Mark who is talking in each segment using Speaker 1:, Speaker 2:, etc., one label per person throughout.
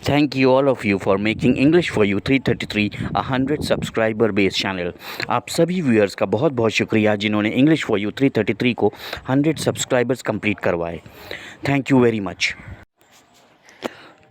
Speaker 1: Thank you all of you for making English for You 333 a 100 subscriber based channel। आप सभी viewers का बहुत बहुत शुक्रिया जिन्होंने English for You 333 को 100 सब्सक्राइबर्स कंप्लीट करवाए। Thank you very much.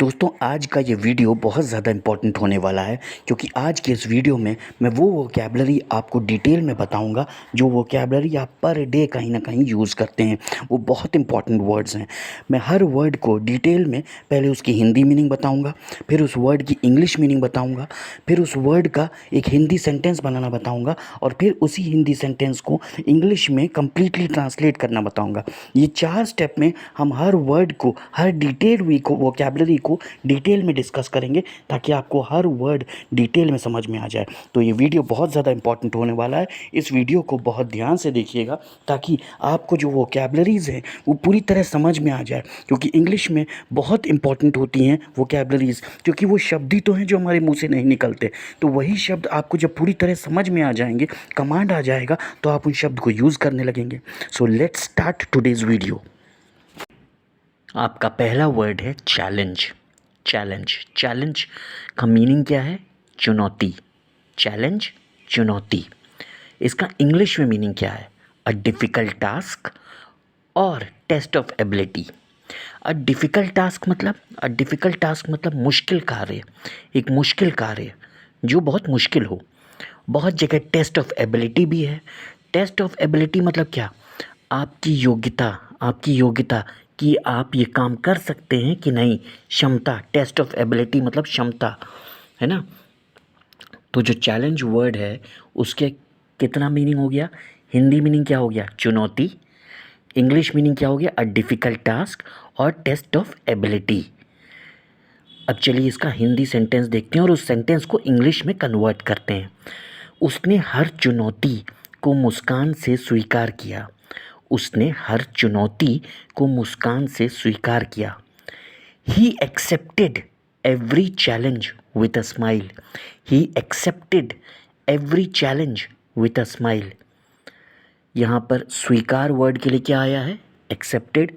Speaker 1: दोस्तों आज का ये वीडियो बहुत ज़्यादा इम्पॉर्टेंट होने वाला है क्योंकि आज के इस वीडियो में मैं वो वोकैबलरी आपको डिटेल में बताऊंगा जो वोकैबलरी आप पर डे कहीं ना कहीं यूज़ करते हैं। वो बहुत इंपॉर्टेंट वर्ड्स हैं। मैं हर वर्ड को डिटेल में पहले उसकी हिंदी मीनिंग बताऊंगा, फिर उस वर्ड की इंग्लिश मीनिंग बताऊंगा, फिर उस वर्ड का एक हिंदी सेंटेंस बनाना बताऊँगा और फिर उसी हिंदी सेंटेंस को इंग्लिश में कम्प्लीटली ट्रांसलेट करना बताऊँगा। ये 4 स्टेप में हम हर वर्ड को, हर डिटेल वोकैबलरी को डिटेल में डिस्कस करेंगे ताकि आपको हर वर्ड डिटेल में समझ में आ जाए। तो ये वीडियो बहुत ज़्यादा इंपॉर्टेंट होने वाला है। इस वीडियो को बहुत ध्यान से देखिएगा ताकि आपको जो वोकैबलरीज़ हैं वो पूरी तरह समझ में आ जाए, क्योंकि इंग्लिश में बहुत इंपॉर्टेंट होती हैं वोकैबलरीज़, क्योंकि वो शब्द ही तो हैं जो हमारे मुंह से नहीं निकलते। तो वही शब्द आपको जब पूरी तरह समझ में आ जाएंगे, कमांड आ जाएगा, तो आप उन शब्द को यूज़ करने लगेंगे। So let's start today's video. आपका पहला वर्ड है चैलेंज। चैलेंज चैलेंज का मीनिंग क्या है? चुनौती। चैलेंज चुनौती। इसका इंग्लिश में मीनिंग क्या है? अ डिफ़िकल्ट टास्क और test of ability. A difficult task मतलब मुश्किल कार्य, एक मुश्किल कार्य जो बहुत मुश्किल हो। बहुत जगह टेस्ट ऑफ एबिलिटी भी है। टेस्ट ऑफ एबिलिटी मतलब क्या? आपकी योग्यता कि आप ये काम कर सकते हैं कि नहीं, क्षमता। टेस्ट ऑफ एबिलिटी मतलब क्षमता, है ना। तो जो चैलेंज वर्ड है उसके कितना मीनिंग हो गया? हिंदी मीनिंग क्या हो गया? चुनौती। इंग्लिश मीनिंग क्या हो गया? अ डिफ़िकल्ट टास्क और टेस्ट ऑफ एबिलिटी। अब चलिए इसका हिंदी सेंटेंस देखते हैं और उस सेंटेंस को इंग्लिश में कन्वर्ट करते हैं। उसने हर चुनौती को मुस्कान से स्वीकार किया। उसने हर चुनौती को मुस्कान से स्वीकार किया। He accepted every challenge with a smile. He accepted every challenge with a smile. यहाँ पर स्वीकार वर्ड के लिए क्या आया है? एक्सेप्टेड।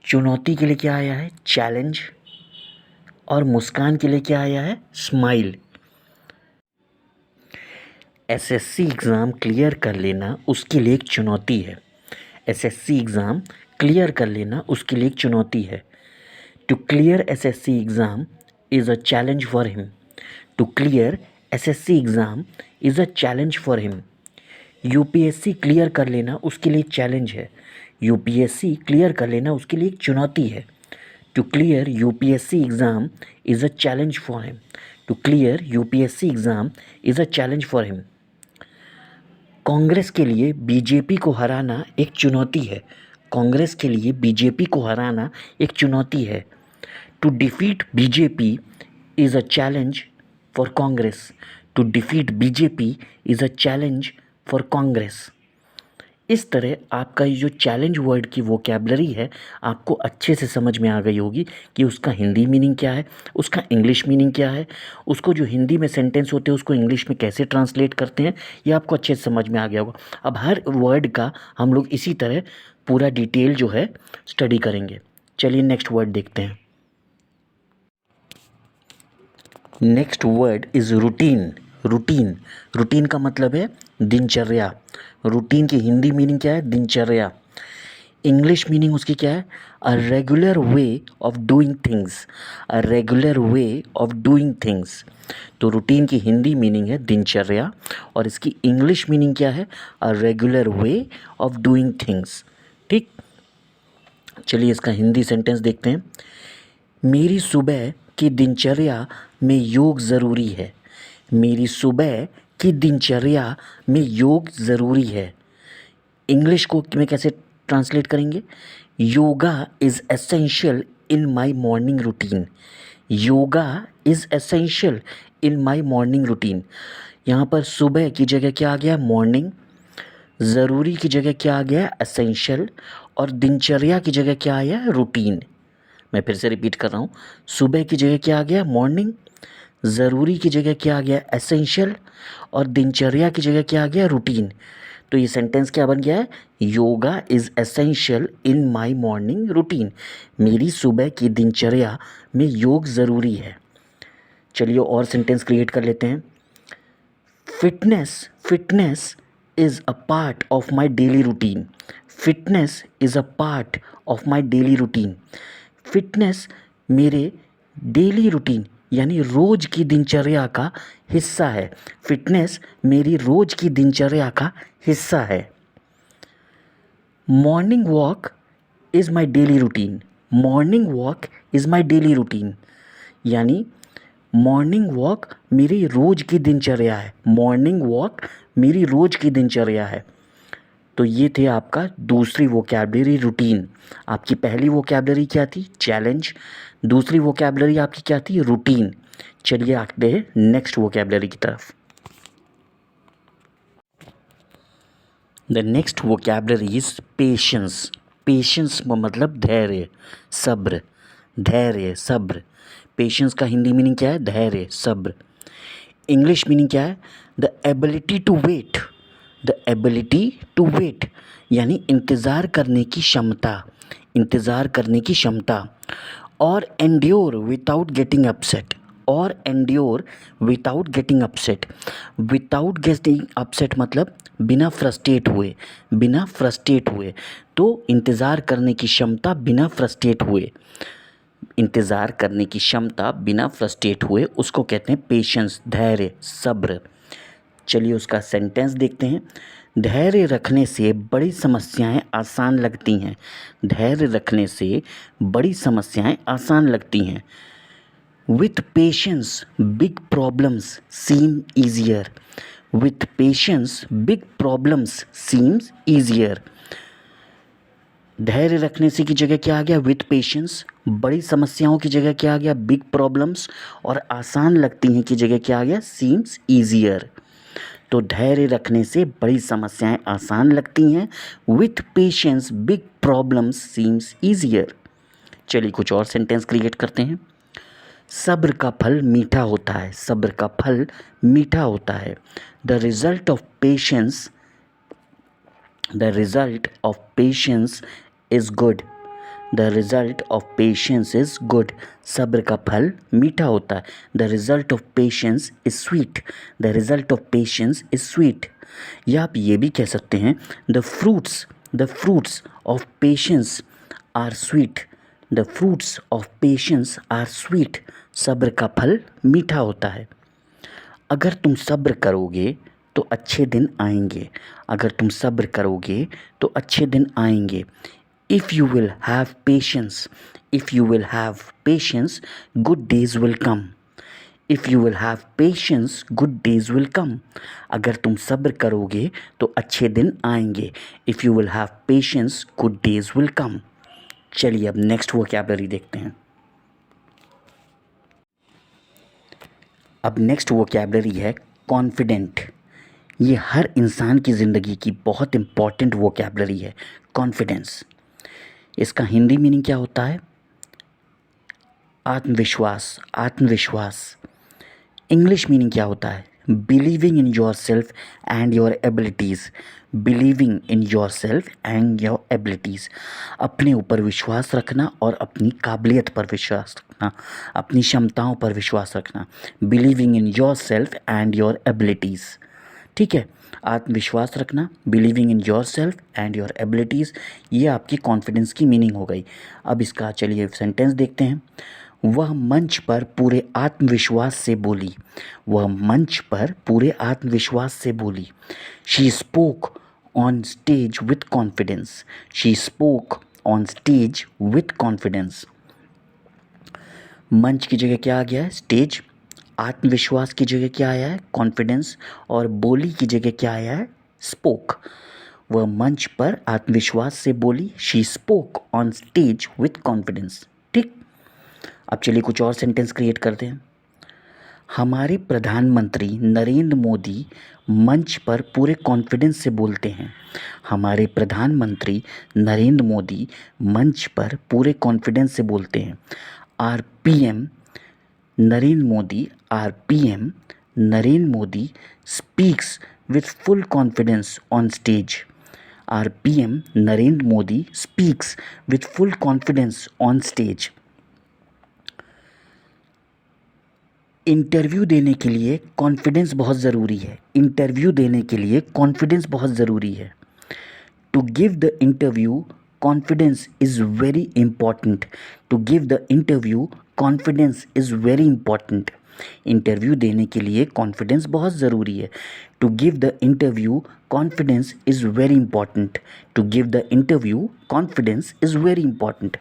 Speaker 1: चुनौती के लिए क्या आया है? चैलेंज। और मुस्कान के लिए क्या आया है? स्माइल। एसएससी एग्ज़ाम क्लियर कर लेना उसके लिए एक चुनौती है। एसएससी एग्ज़ाम क्लियर कर लेना उसके लिए एक चुनौती है। To clear SSC exam is a challenge for him. To clear SSC exam is a challenge for him. UPSC क्लियर कर लेना उसके लिए एक चैलेंज है। यूपीएससी क्लियर कर लेना उसके लिए एक चुनौती है। To clear UPSC exam is a challenge for him. To clear UPSC exam is a challenge for him. Congress के लिए बीजेपी को हराना एक चुनौती है। कांग्रेस के लिए बीजेपी को हराना एक चुनौती है। To defeat BJP is a challenge for Congress. To defeat BJP is a challenge for Congress. इस तरह आपका ये जो चैलेंज वर्ड की वोकैबलरी है आपको अच्छे से समझ में आ गई होगी कि उसका हिंदी मीनिंग क्या है, उसका इंग्लिश मीनिंग क्या है, उसको जो हिंदी में सेंटेंस होते हैं उसको इंग्लिश में कैसे ट्रांसलेट करते हैं, ये आपको अच्छे से समझ में आ गया होगा। अब हर वर्ड का हम लोग इसी तरह पूरा डिटेल जो है स्टडी करेंगे। चलिए नेक्स्ट वर्ड देखते हैं। Next word is routine. Routine routine का मतलब है दिनचर्या। रूटीन की हिंदी मीनिंग क्या है? दिनचर्या। इंग्लिश मीनिंग उसकी क्या है? A regular way of doing things. A regular way of doing things. तो रूटीन की हिंदी मीनिंग है दिनचर्या और इसकी इंग्लिश मीनिंग क्या है? A regular way of doing things. ठीक, चलिए इसका हिंदी सेंटेंस देखते हैं। मेरी सुबह की दिनचर्या में योग ज़रूरी है। मेरी सुबह की दिनचर्या में योग ज़रूरी है। इंग्लिश को में कैसे ट्रांसलेट करेंगे? Yoga is essential in my morning routine. Yoga is essential in my morning routine. यहाँ पर सुबह की जगह क्या आ गया? मॉर्निंग। ज़रूरी की जगह क्या आ गया? एसेंशियल। और दिनचर्या की जगह क्या आया? रूटीन। मैं फिर से रिपीट कर रहा हूँ। सुबह की जगह क्या आ गया? मॉर्निंग। ज़रूरी की जगह क्या आ गया? एसेंशियल। और दिनचर्या की जगह क्या आ गया? रूटीन। तो ये सेंटेंस क्या बन गया है, yoga is essential in my morning routine, मेरी सुबह की दिनचर्या में योग ज़रूरी है। चलिए और सेंटेंस क्रिएट कर लेते हैं। Fitness is a part of my daily routine, fitness is a part of my daily routine, fitness मेरे डेली रूटीन यानी रोज़ की दिनचर्या का हिस्सा है, फिटनेस मेरी रोज़ की दिनचर्या का हिस्सा है। Morning walk is my daily routine, morning walk is my daily routine, यानी मॉर्निंग वॉक मेरी रोज़ की दिनचर्या है, मॉर्निंग वॉक मेरी रोज़ की दिनचर्या है। तो ये थे आपका दूसरी वोकैबलरी रूटीन। आपकी पहली वोकैबलरी क्या थी, चैलेंज, दूसरी वोकैबलरी आपकी क्या थी, रूटीन। चलिए आगे हैं नेक्स्ट वोकैबलरी की तरफ। The next vocabulary is patience, patience मतलब धैर्य, सब्र, धैर्य, सब्र। पेशेंस का हिंदी मीनिंग क्या है, धैर्य, सब्र। इंग्लिश मीनिंग क्या है, the ability to wait, the ability to wait यानी इंतज़ार करने की क्षमता, इंतज़ार करने की क्षमता। और एंड्योर विदाउट गेटिंग अपसेट, और endure without getting upset, without getting upset मतलब बिना फ्रस्ट्रेट हुए, बिना फ्रस्ट्रेट हुए। तो इंतज़ार करने की क्षमता बिना फ्रस्ट्रेट हुए, इंतज़ार करने की क्षमता बिना फ्रस्ट्रेट हुए, उसको कहते हैं पेशेंस, धैर्य, सब्र। चलिए उसका सेंटेंस देखते हैं। धैर्य रखने से बड़ी समस्याएं आसान लगती हैं, धैर्य रखने से बड़ी समस्याएं आसान लगती हैं। With patience big problems seem easier, with patience big problems seems easier. धैर्य रखने से की जगह क्या आ गया, विथ पेशेंस, बड़ी समस्याओं की जगह क्या आ गया, बिग प्रॉब्लम्स, और आसान लगती हैं की जगह क्या आ गया, सीम्स ईजियर। तो धैर्य रखने से बड़ी समस्याएं आसान लगती हैं, with patience big problems seems easier. चलिए कुछ और सेंटेंस क्रिएट करते हैं। सब्र का फल मीठा होता है, सब्र का फल मीठा होता है। The result of patience, the result of patience is good, the result of patience is good, सब्र का फल मीठा होता है। The result of patience is sweet, the result of patience is sweet. या आप ये भी कह सकते हैं the fruits of patience are sweet, the fruits of patience are sweet, सब्र का फल मीठा होता है। अगर तुम सब्र करोगे तो अच्छे दिन आएंगे, अगर तुम सब्र करोगे तो अच्छे दिन आएंगे। If you will have patience, if you will have patience, good days will come. If you will have patience, good days will come. अगर तुम सब्र करोगे तो अच्छे दिन आएंगे। If you will have patience, good days will come. चलिए अब नेक्स्ट वोकैबलरी देखते हैं। अब नेक्स्ट वोकैबलरी है कॉन्फिडेंट। ये हर इंसान की ज़िंदगी की बहुत इम्पॉर्टेंट वोकैबलरी है, कॉन्फिडेंस। इसका हिंदी मीनिंग क्या होता है, आत्मविश्वास, आत्मविश्वास। इंग्लिश मीनिंग क्या होता है, believing in your self and your abilities, believing in your self and your abilities, अपने ऊपर विश्वास रखना और अपनी काबिलियत पर विश्वास रखना, अपनी क्षमताओं पर विश्वास रखना। Believing in your self and your abilities, ठीक है। आत्मविश्वास रखना, believing in your self and your abilities, ये आपकी कॉन्फिडेंस की मीनिंग हो गई। अब इसका चलिए सेंटेंस देखते हैं। वह मंच पर पूरे आत्मविश्वास से बोली, वह मंच पर पूरे आत्मविश्वास से बोली। She spoke on stage with confidence, she spoke on stage with confidence. मंच की जगह क्या आ गया है, स्टेज। आत्मविश्वास की जगह क्या आया है, कॉन्फिडेंस। और बोली की जगह क्या आया है, स्पोक। वह मंच पर आत्मविश्वास से बोली, she spoke on stage with confidence, ठीक। अब चलिए कुछ और सेंटेंस क्रिएट करते हैं। हमारे प्रधानमंत्री नरेंद्र मोदी मंच पर पूरे कॉन्फिडेंस से बोलते हैं, हमारे प्रधानमंत्री नरेंद्र मोदी मंच पर पूरे कॉन्फिडेंस से बोलते हैं। Our P M Narendra Modi, our P M Narendra Modi speaks with full confidence on stage. Our PM Narendra Modi speaks with full confidence on stage. Interview देने के लिए कॉन्फिडेंस बहुत ज़रूरी है. इंटरव्यू देने के लिए कॉन्फिडेंस बहुत ज़रूरी है. To give the interview, confidence is very important. To give the interview, confidence is very important. Interview देने के लिए कॉन्फिडेंस बहुत ज़रूरी है. To give the interview, confidence is very important. To give the interview, confidence is very important.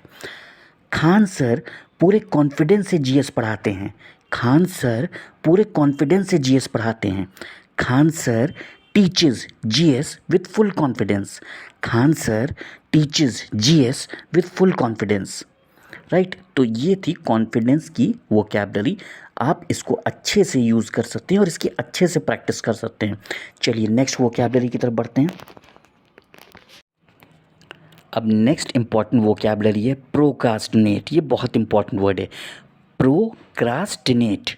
Speaker 1: Khan sir पूरे confidence से GS पढ़ाते हैं. खान सर पूरे कॉन्फिडेंस से जीएस पढ़ाते हैं. Khan sir teaches GS with full confidence. Khan sir teaches GS with full confidence. Right तो ये थी कॉन्फिडेंस की वोकैबलरी. आप इसको अच्छे से यूज़ कर सकते हैं और इसकी अच्छे से प्रैक्टिस कर सकते हैं. चलिए नेक्स्ट वोकैबलरी की तरफ बढ़ते हैं. अब नेक्स्ट इम्पॉर्टेंट वोकैबलरी है प्रोक्रास्टिनेट. ये बहुत इंपॉर्टेंट वर्ड है. प्रोक्रास्टिनेट.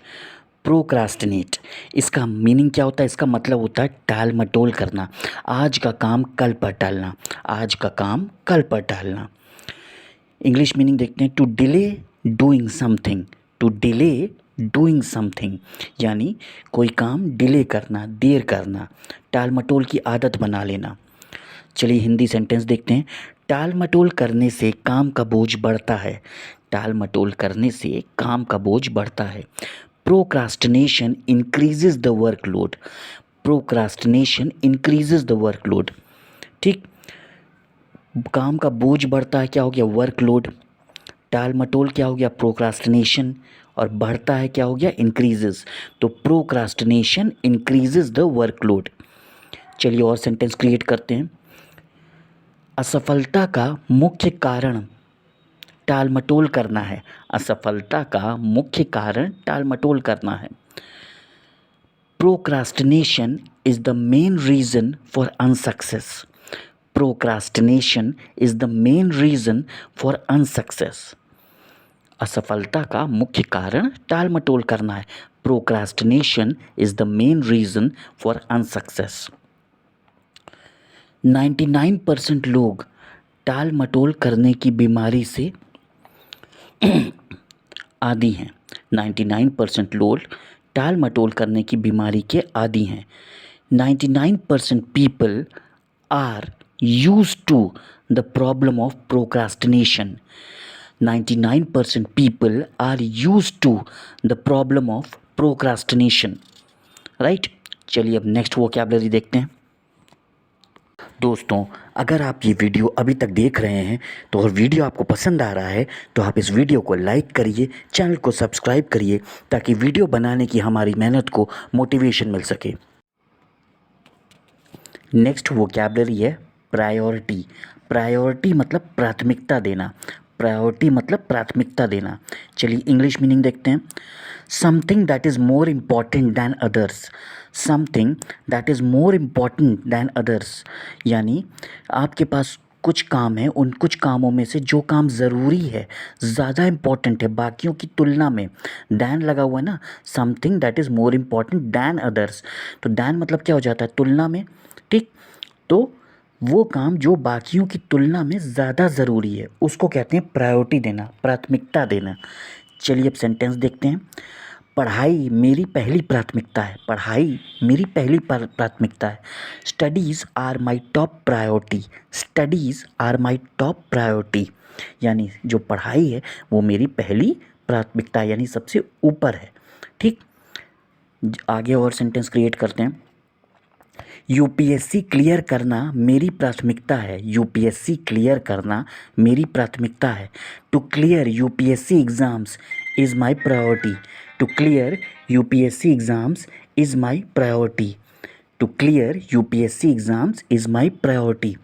Speaker 1: प्रोक्रास्टिनेट इसका मीनिंग क्या होता है? इसका मतलब होता है टाल मटोल करना. आज का काम कल पर टालना. आज का काम कल पर टालना. इंग्लिश मीनिंग देखते हैं. To delay doing something. To delay doing something यानी कोई काम डिले करना, देर करना, टाल मटोल की आदत बना लेना. चलिए हिंदी सेंटेंस देखते हैं. टाल मटोल करने से काम का बोझ बढ़ता है. टाल मटोल करने से काम का बोझ बढ़ता है. Procrastination increases the workload. Procrastination increases the workload. ठीक. काम का बोझ बढ़ता है, क्या हो गया? वर्कलोड. टाल मटोल क्या हो गया? प्रोक्रास्टिनेशन. और बढ़ता है क्या हो गया? इंक्रीजेस. तो प्रोक्रास्टिनेशन इंक्रीजेस द वर्कलोड. चलिए और सेंटेंस क्रिएट करते हैं. असफलता का मुख्य कारण टाल मटोल करना है. असफलता का मुख्य कारण टाल मटोल करना है. Procrastination is the main reason for unsuccess. Procrastination is the main reason for unsuccess. असफलता का मुख्य कारण टाल मटोल करना है. Procrastination is the main reason for unsuccess. 99% लोग टाल मटोल करने की बीमारी से आदी हैं. 99% लोग टाल मटोल करने की बीमारी के आदी हैं. 99% people are used to the problem of procrastination. 99% people are used to the problem of procrastination. Right. चलिए अब नेक्स्ट वोकैबलरी देखते हैं. दोस्तों अगर आप ये वीडियो अभी तक देख रहे हैं तो और वीडियो आपको पसंद आ रहा है तो आप इस वीडियो को लाइक करिए, चैनल को सब्सक्राइब करिए ताकि वीडियो बनाने की हमारी मेहनत को मोटिवेशन मिल सके. नेक्स्ट वोकैबलरी है प्रायोरिटी. प्रायोरिटी मतलब प्राथमिकता देना. प्रायोरिटी मतलब प्राथमिकता देना. चलिए इंग्लिश मीनिंग देखते हैं. Something that is more important than others. Something that is more important than others यानी आपके पास कुछ काम है, उन कुछ कामों में से जो काम ज़रूरी है, ज़्यादा इम्पॉर्टेंट है बाकियों की तुलना में. दैन लगा हुआ है ना. Something that is more important than others. तो दैन मतलब क्या हो जाता है? तुलना में. ठीक. तो वो काम जो बाकियों की तुलना में ज़्यादा ज़रूरी है उसको कहते हैं प्रायोरिटी देना, प्राथमिकता देना. चलिए अब सेंटेंस देखते हैं. पढ़ाई मेरी पहली प्राथमिकता है. पढ़ाई मेरी पहली प्राथमिकता है. Studies are my top priority. Studies are my top priority यानी जो पढ़ाई है वो मेरी पहली प्राथमिकता यानी सबसे ऊपर है. ठीक. आगे और सेंटेंस क्रिएट करते हैं. यूपीएससी क्लियर करना मेरी प्राथमिकता है. यूपीएससी क्लियर करना मेरी प्राथमिकता है. To clear UPSC exams is my priority. To clear UPSC exams is my priority. To clear UPSC exams is my priority.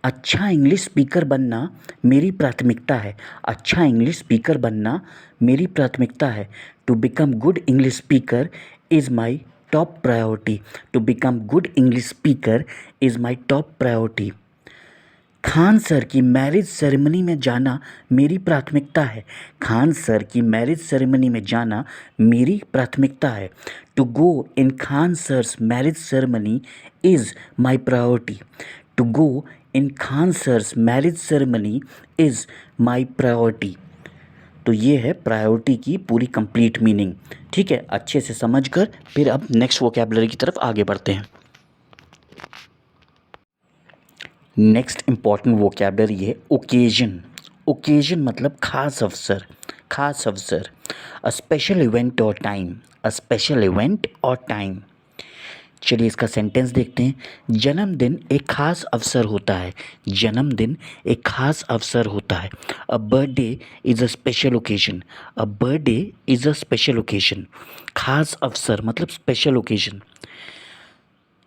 Speaker 1: अच्छा इंग्लिश स्पीकर बनना मेरी प्राथमिकता है. अच्छा इंग्लिश स्पीकर बनना मेरी प्राथमिकता है. To become good English speaker is my top priority. To become good English speaker is my top priority. Khan sir की मैरिज सेरेमनी में जाना मेरी प्राथमिकता है। खान सर की मैरिज सेरेमनी में जाना मेरी प्राथमिकता है। To go in Khan sir's marriage ceremony is my priority. To go in Khan sir's marriage ceremony is my priority. तो ये है प्रायोरिटी की पूरी कंप्लीट मीनिंग। ठीक है, अच्छे से समझकर फिर अब नेक्स्ट वोकैबुलरी की तरफ आगे बढ़ते हैं। नेक्स्ट इम्पॉर्टेंट वोकैबलरी है ओकेजन। ओकेजन मतलब खास अवसर, खास अवसर। अ स्पेशल इवेंट और टाइम, अ स्पेशल इवेंट और टाइम। चलिए इसका सेंटेंस देखते हैं। जन्मदिन एक खास अवसर होता है। जन्मदिन एक खास अवसर होता है। A birthday is a special occasion. A birthday is a special occasion. खास अवसर मतलब स्पेशल ओकेजन।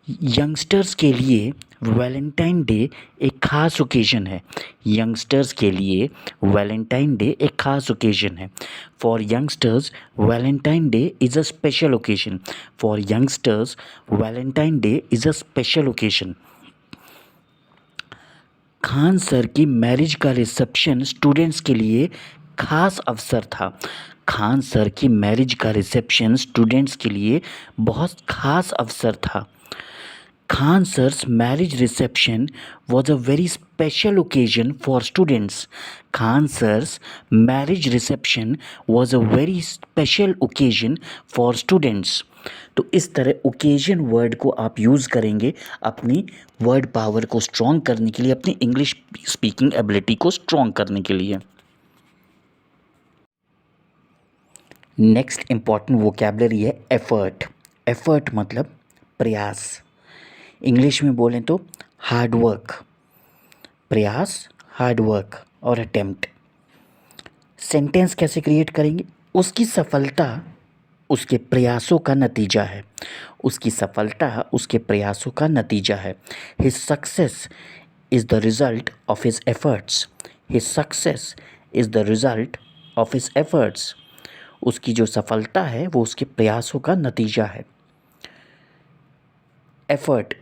Speaker 1: यंगस्टर्स के लिए वैलेंटाइन डे एक ख़ास ओकेजन है। यंगस्टर्स के लिए वैलेंटाइन डे एक ख़ास ओकेजन है। For youngsters Valentine day is a special occasion. For youngsters Valentine day is a special occasion. Khan sir की मैरिज का रिसेप्शन स्टूडेंट्स के लिए खास अवसर था। खान सर की मैरिज का रिसेप्शन स्टूडेंट्स के लिए बहुत खास अवसर था। Khan sir's marriage reception was a very special occasion for students. Khan sir's marriage reception was a very special occasion for students. तो इस तरह ओकेजन वर्ड को आप यूज़ करेंगे अपनी वर्ड पावर को स्ट्रॉन्ग करने के लिए, अपनी इंग्लिश स्पीकिंग एबिलिटी को स्ट्रॉन्ग करने के लिए। नेक्स्ट इम्पॉर्टेंट वोकैबलरी है एफर्ट। एफर्ट मतलब प्रयास। इंग्लिश में बोलें तो हार्ड वर्क, प्रयास, हार्ड वर्क और अटेम्प्ट। सेंटेंस कैसे क्रिएट करेंगे? उसकी सफलता उसके प्रयासों का नतीजा है। उसकी सफलता उसके प्रयासों का नतीजा है। His success is the result of his efforts. His success is the result of his efforts. उसकी जो सफलता है वो उसके प्रयासों का नतीजा है। Effort,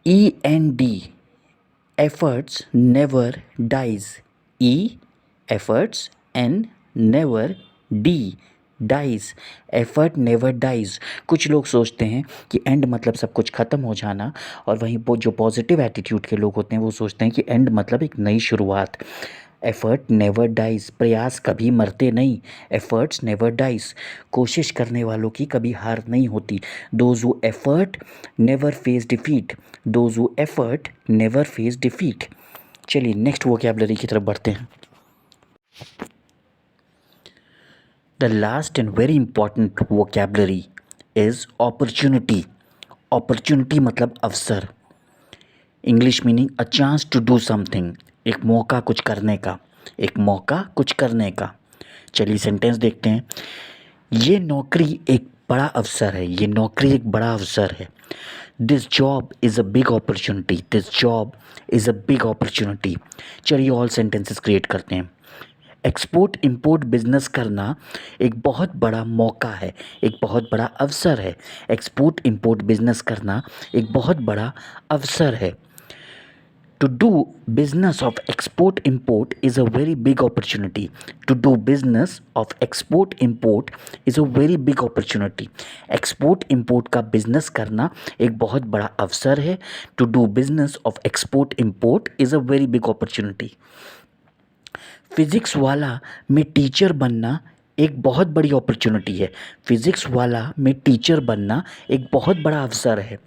Speaker 1: END, efforts never dies. E, efforts, N, never, D, dies. Effort never dies. कुछ लोग सोचते हैं कि एंड मतलब सब कुछ ख़त्म हो जाना, और वहीं वो जो पॉजिटिव एटीट्यूड के लोग होते हैं वो सोचते हैं कि एंड मतलब एक नई शुरुआत। एफर्ट नेवर डाइज, प्रयास कभी मरते नहीं। एफर्ट्स नेवर डाइज, कोशिश करने वालों की कभी हार नहीं होती। Those who effort never face defeat. Those who effort never face defeat. चलिए नेक्स्ट वोकैबलरी की तरफ बढ़ते हैं। The last and very important vocabulary is opportunity. Opportunity मतलब अवसर। English meaning a chance to do something, एक मौका कुछ करने का, एक मौका कुछ करने का। चलिए सेंटेंस देखते हैं। ये नौकरी एक बड़ा अवसर है। ये नौकरी एक बड़ा अवसर है। This job is a big opportunity. This job is a big opportunity. चलिए ऑल सेंटेंसेस क्रिएट करते हैं। एक्सपोर्ट इंपोर्ट बिजनेस करना एक बहुत बड़ा मौका है, एक बहुत बड़ा अवसर है। एक्सपोर्ट इंपोर्ट बिजनेस करना एक बहुत बड़ा अवसर है। To do business of export import is a very big opportunity. To do business of export import is a very big opportunity. Export import का business करना एक बहुत बड़ा अवसर है। To do business of export import is a very big opportunity. Physics Wallah में teacher बनना एक बहुत बड़ी अपॉर्चुनिटी है। फिज़िक्स वाला में टीचर बनना एक बहुत बड़ा अवसर है।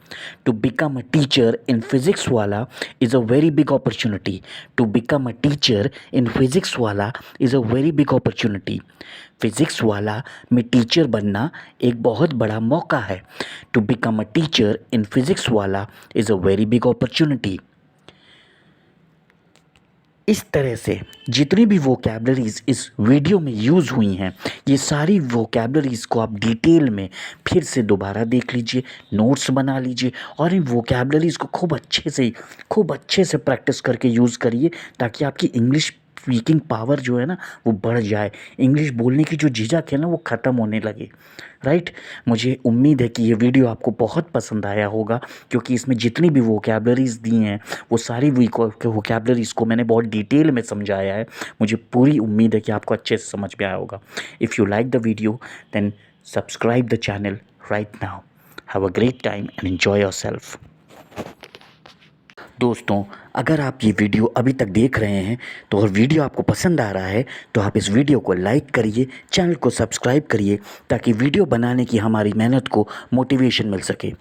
Speaker 1: To become a teacher in Physics Wallah is a very big opportunity. To become a teacher in Physics Wallah is a very big opportunity. Physics Wallah में टीचर बनना एक बहुत बड़ा मौका है। To become a teacher in Physics Wallah is a very big opportunity. इस तरह से जितनी भी वोकैबलरीज़ इस वीडियो में यूज़ हुई हैं, ये सारी वोकैबलरीज़ को आप डिटेल में फिर से दोबारा देख लीजिए, नोट्स बना लीजिए और इन वोकैबलरीज़ को खूब अच्छे से प्रैक्टिस करके यूज़ करिए, ताकि आपकी इंग्लिश स्पीकिंग पावर जो है ना वो बढ़ जाए, इंग्लिश बोलने की जो झिझक है ना वो ख़त्म होने लगे, राइट। मुझे उम्मीद है कि ये वीडियो आपको बहुत पसंद आया होगा, क्योंकि इसमें जितनी भी वोकैबलरीज दी हैं वो सारी वोकैबलरीज को मैंने बहुत डिटेल में समझाया है। मुझे पूरी उम्मीद है कि आपको अच्छे से समझ में आया होगा। If you like the video then subscribe the channel right now. Have a great time and enjoy yourself. दोस्तों, अगर आप ये वीडियो अभी तक देख रहे हैं तो और वीडियो आपको पसंद आ रहा है तो आप इस वीडियो को लाइक करिए, चैनल को सब्सक्राइब करिए, ताकि वीडियो बनाने की हमारी मेहनत को मोटिवेशन मिल सके।